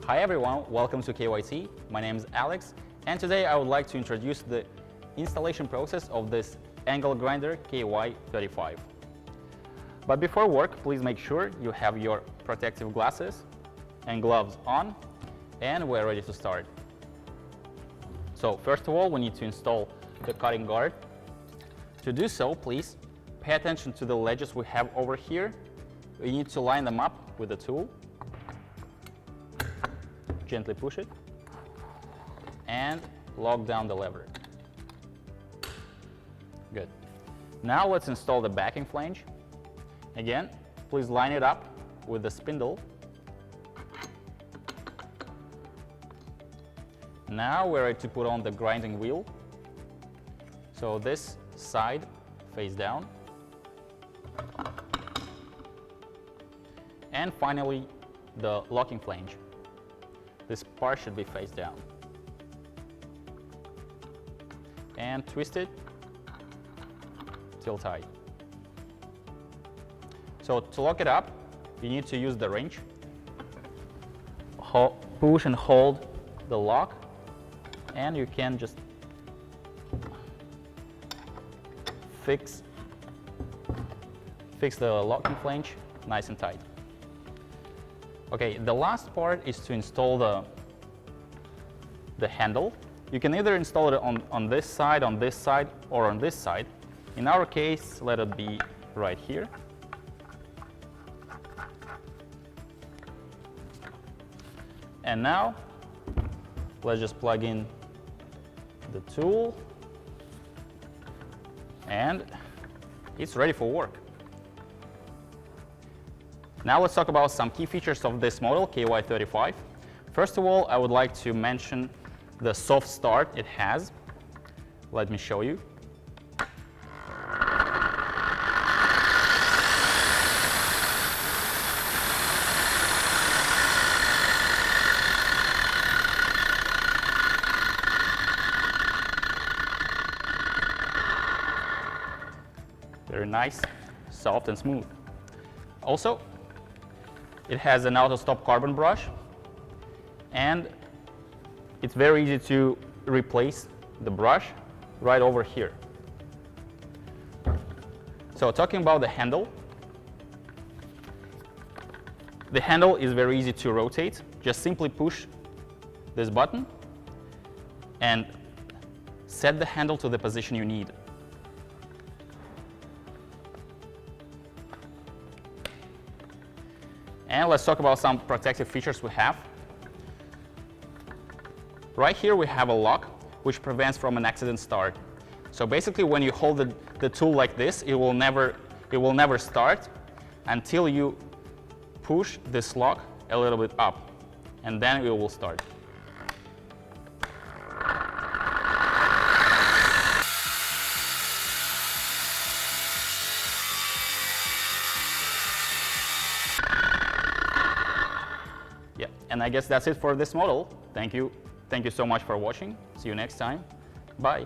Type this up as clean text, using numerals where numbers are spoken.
Hi everyone, welcome to KYT. My name is Alex, and today I would like to introduce the installation process of this angle grinder KY35. But before work, please make sure you have your protective glasses and gloves on, and we're ready to start. So first of all, we need to install the cutting guard. To do so, please pay attention to the ledges we have over here. We need to line them up with the tool. Gently push it and lock down the lever. Good. Now let's install the backing flange. Again, please line it up with the spindle. Now we're ready to put on the grinding wheel. So this side face down. And finally, the locking flange. This part should be face down. And twist it till tight. So to lock it up, you need to use the wrench. Push and hold the lock, and you can just fix the locking flange nice and tight. Okay, the last part is to install the handle. You can either install it on this side, or on this side. In our case, let it be right here. And now, let's just plug in the tool, and it's ready for work. Now let's talk about some key features of this model, KY35. First of all, I would like to mention the soft start it has. Let me show you. Very nice, soft and smooth. Also, it has an auto-stop carbon brush, and it's very easy to replace the brush right over here. So talking about the handle is very easy to rotate. Just simply push this button and set the handle to the position you need. And let's talk about some protective features we have. Right here we have a lock which prevents from an accident start. So basically when you hold the tool like this, it will never start until you push this lock a little bit up, and then it will start. Yeah, and I guess that's it for this model. Thank you so much for watching. See you next time. Bye.